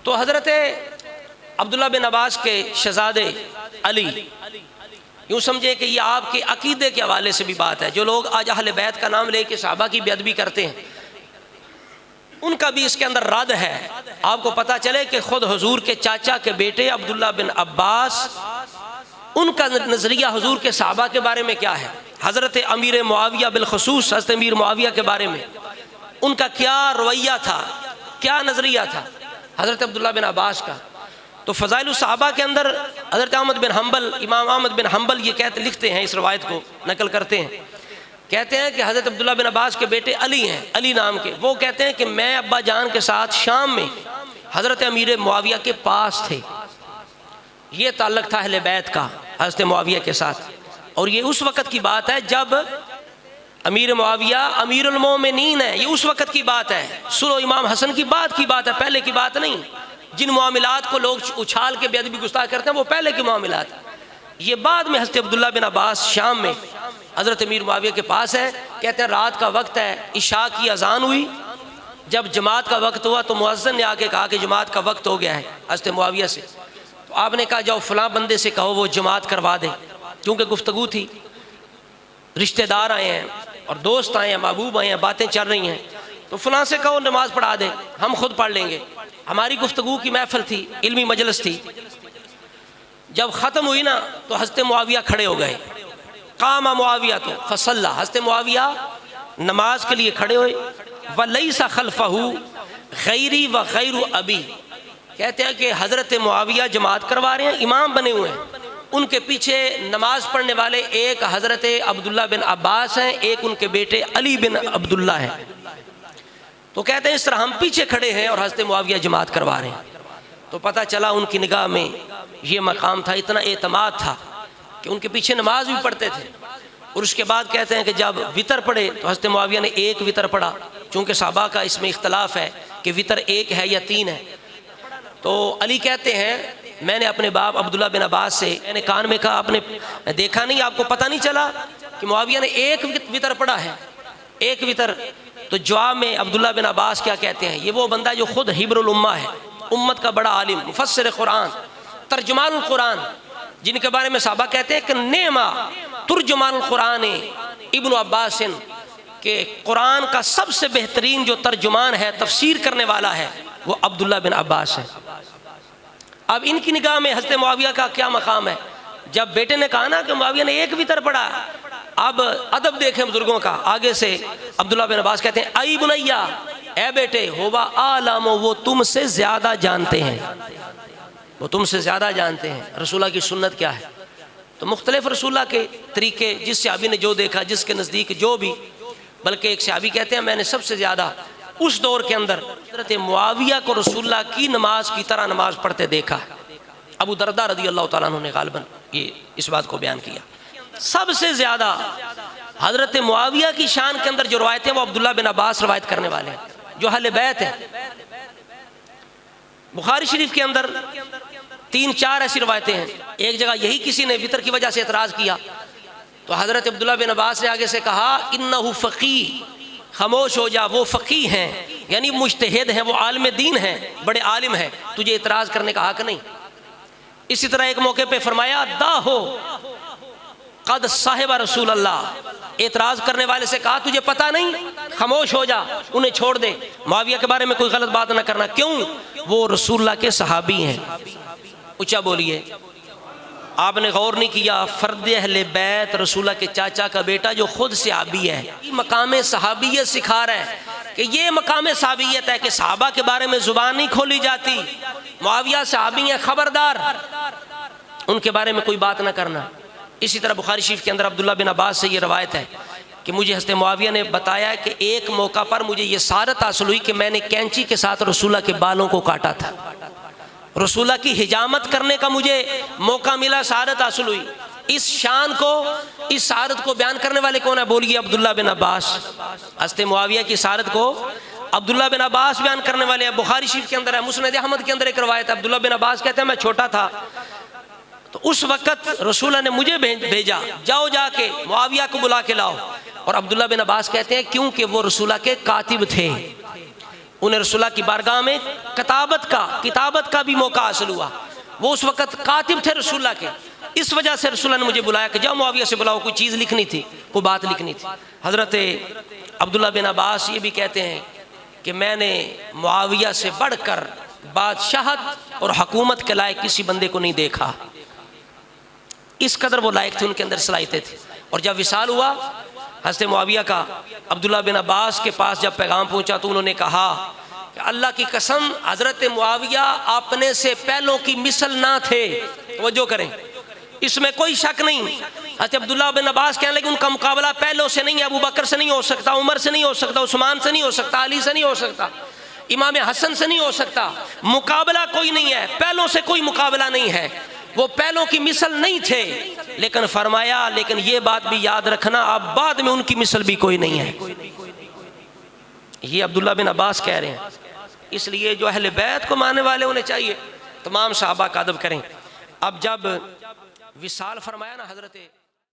तो हज़रत अब्दुल्ला बिन अब्बास के शहज़ादे अली, यूँ समझे कि ये आपके अकीदे के हवाले से भी बात है। जो लोग आज अहले बैत का नाम लेके सहाबा की बेअदबी करते हैं, उनका भी इसके अंदर रद्द है। आपको पता चले कि खुद हुजूर के चाचा के बेटे अब्दुल्ला बिन अब्बास, उनका नज़रिया हुजूर के सहाबा के बारे में क्या है, हज़रत अमीर मुआविया बिलखुसूस हज़रत अमीर मुआविया के बारे में उनका क्या रवैया था, क्या नज़रिया था हज़रत अब्दुल्ला बिन अब्बास का। तो फ़ज़ाइल सहाबा के अंदर हज़रत अहमद बिन हम्बल, इमाम अहमद बिन हम्बल ये लिखते हैं, इस रवायत को नकल करते हैं, कहते हैं कि हज़रत अब्दुल्ला बिन अब्बास के बेटे अली हैं, अली नाम के, वो कहते हैं कि मैं अब्बा जान के साथ शाम में हज़रत अमीर मुआविया के पास थे। ये ताल्लुक़ था अहले बैत का हज़रत मुआविया के साथ। और ये उस वक़्त की बात है जब अमीर मुआविया अमीरुल मोमिनीन है, ये उस वक़्त की बात है। सुनो, इमाम हसन की बात है, पहले की बात नहीं। जिन मामलात को लोग उछाल के बेअदबी गुस्ताख करते हैं वो पहले के मामलात, ये बाद में हज़रत अब्दुल्ला बिन अब्बास शाम में हज़रत अमीर मुआविया के पास है। कहते हैं रात का वक्त है, इशा की अजान हुई, जब जमात का वक्त हुआ तो मुअज्जिन ने आके कहा कि जमात का वक्त हो गया है हज़रत मुआविया से। तो आपने कहा जाओ फ़लाँ बंदे से कहो वो जमात करवा दे, क्योंकि गुफ्तगू थी, रिश्तेदार आए हैं और दोस्त आए हैं, महबूब आए हैं, बातें चल रही हैं, तो फ़लाँ से कहो नमाज़ पढ़ा दे, हम खुद पढ़ लेंगे। हमारी गुफ्तगू की महफिल थी, इल्मी मजलिस थी। जब ख़त्म हुई ना तो हज़रत मुआविया खड़े हो गए। कामा मुआविया तो फसल्ला, हज़रत मुआविया नमाज के लिए खड़े हुए। वलैसा खल्फहू गैरी व गैरु अबी, कहते हैं कि हज़रत मुआविया जमात करवा रहे हैं, इमाम बने हुए हैं, उनके पीछे नमाज पढ़ने वाले एक हज़रत अब्दुल्ला बिन अब्बास हैं, एक उनके बेटे अली बिन अब्दुल्ला हैं। तो कहते हैं इस तरह हम पीछे खड़े हैं और हज़रत मुआविया जमात करवा रहे हैं। तो पता चला उनकी निगाह में ये मकाम था, इतना एतमाद था कि उनके पीछे नमाज भी पढ़ते थे। और उसके बाद कहते हैं कि जब वितर पढ़े तो हज़रत मुआविया ने एक वितर पढ़ा, चूँकि सहाबा का इसमें इख्तलाफ है कि वितर एक है या तीन है। तो अली कहते हैं मैंने अपने बाप अब्दुल्ला बिन अब्बास से मैंने कान में कहा, आपने देखा नहीं, आपको पता नहीं चला कि मुआविया ने एक वितर पढ़ा है, एक वितर। तो जवाब में अब्दुल्ला बिन अब्बास क्या कहते हैं, ये वो बंदा जो खुद हिब्रुल उम्मा है, उम्मत का बड़ा आलिम, मुफस्सिर कुरान, तर्जुमानुल कुरान, जिनके बारे में साहबा कहते हैं कि नेमा तुर्जुमानुल कुरान इब्नु अब्बासिन, के कुरान का सबसे बेहतरीन जो तर्जुमान है, तफसीर करने वाला है, वो अब्दुल्ला बिन अब्बास है। अब इनकी निगाह में हज़रत मुआविया का क्या मकाम है। जब बेटे ने कहा ना कि मुआविया ने एक वितर पढ़ा, अब अदब देखें बुजुर्गों का। आगे से अब्दुल्ला बिन अब्बास कहते हैं आई बुनैया, ए बेटे, होवा आलमो, वो तुमसे ज़्यादा जानते हैं, वो तुमसे ज़्यादा जानते हैं रसूला की सुन्नत क्या है। तो मुख्तलिफ रसूला के तरीके, जिस सहाबी ने जो देखा, जिसके नज़दीक जो भी, बल्कि एक सहाबी कहते हैं मैंने सबसे ज़्यादा उस दौर के अंदर हज़रत मुआविया को रसूलुल्लाह की नमाज की तरह नमाज पढ़ते देखा। अबू दरदा रज़ी अल्लाह तआला अन्हु ने गालिबन ये इस बात को बयान किया। सबसे ज़्यादा हज़रत मुआविया की शान के अंदर जो रवायतें, वो अब्दुल्ला बिन अब्बास रवायत करने वाले हैं, जो अहले बैत हैं। बुखारी शरीफ के अंदर 3-4 ऐसी रवायतें हैं। एक जगह यही किसी ने वितर की वजह से एतराज़ किया, तो हज़रत अब्दुल्ला बिन अब्बास ने आगे से कहा इन्नहु फ़क़ीह, खामोश हो जा, वो फ़क़ीह हैं, यानी मुज्तहिद हैं, वो आलिम दीन हैं, बड़े आलिम हैं, तुझे इतराज़ करने का हक़ नहीं। इसी तरह एक मौके पे फरमाया दा हो कद साहिब रसूल अल्लाह, एतराज़ करने वाले से कहा तुझे पता नहीं, खामोश हो जा, उन्हें छोड़ दे, मुआविया के बारे में कोई गलत बात ना करना, क्यों, वो रसूलुल्लाह के सहाबी हैं। ऊँचा बोलिए, आपने गौर नहीं किया, फ़र्द अहले बैत रसूलुल्लाह के चाचा का बेटा जो खुद सहाबी है, मकाम सहाबियत सिखा रहा है कि ये मकाम सहाबियत है कि सहाबा के बारे में ज़ुबान नहीं खोली जाती। मुआविया सहाबी हैं, ख़बरदार उनके बारे में कोई बात ना करना। इसी तरह बुखारी शरीफ के अंदर अब्दुल्ला बिन अब्बास से ये रवायत है कि मुझे हज़रत मुआविया ने बताया कि एक मौका पर मुझे ये सारत हासिल हुई कि मैंने कैंची के साथ रसूलुल्लाह के बालों को काटा था, रसूलुल्लाह की हिजामत करने का मुझे मौका मिला, सारत हासिल हुई। इस शान को, इस सारत को बयान करने वाले कौन है, बोलिए अब्दुल्ला बिन अब्बास। हज़रत मुआविया की सारत को अब्दुल्ला बिन अब्बास बयान करने वाले हैं। बुखारी शरीफ के अंदर है, मुस्नद अहमद के अंदर एक रवायत है, अब्दुल्ला बिन अब्बास कहते हैं मैं छोटा था तो उस वक़्त रसूलुल्लाह ने मुझे भेजा, जाओ जाके मुआविया को बुला के लाओ। और अब्दुल्ला बिन अब्बास कहते हैं क्योंकि वो रसूलुल्लाह के कातिब थे, उन्हें रसूलुल्लाह की बारगाह में किताबत का भी मौका हासिल हुआ। वो उस वक़्त कातिब थे रसूलुल्लाह के, इस वजह से रसूलुल्लाह ने मुझे बुलाया कि जाओ मुआविया से बुलाओ, कोई चीज़ लिखनी थी, कोई बात लिखनी थी। हज़रत अब्दुल्ला बिन अब्बास ये भी कहते हैं कि मैंने मुआविया से बढ़कर बादशाहत और हुकूमत के लायक किसी बंदे को नहीं देखा। इस कदर वो लायक थे, उनके अंदर सलाहियतें थी। और जब विसाल हुआ हज़रत मुआविया का, अब्दुल्ला बिन अब्बास के पास जब पैगाम पहुंचा तो उन्होंने कहा कि अल्लाह की कसम, हज़रत मुआविया अपने से पहलों की मिसल ना थे। तवज्जो करें, इसमें कोई शक नहीं। हज़रत अब्दुल्ला बिन अब्बास कहने लगे उनका मुकाबला पहलों से नहीं है, अबू बकर से नहीं हो सकता, उमर से नहीं हो सकता, उस्मान से नहीं हो सकता, अली से नहीं हो सकता, इमाम हसन से नहीं हो सकता। मुकाबला कोई नहीं है, पहलों से कोई मुकाबला नहीं है। वो पहलों की मिसल नहीं थे, लेकिन फरमाया लेकिन ये बात भी याद रखना, अब बाद में उनकी मिसल भी कोई नहीं है। ये अब्दुल्ला बिन अब्बास कह रहे हैं। इसलिए जो अहले बैत को मानने वाले उन्हें चाहिए तमाम सहाबा का अदब करें। अब जब विसाल फरमाया ना हज़रत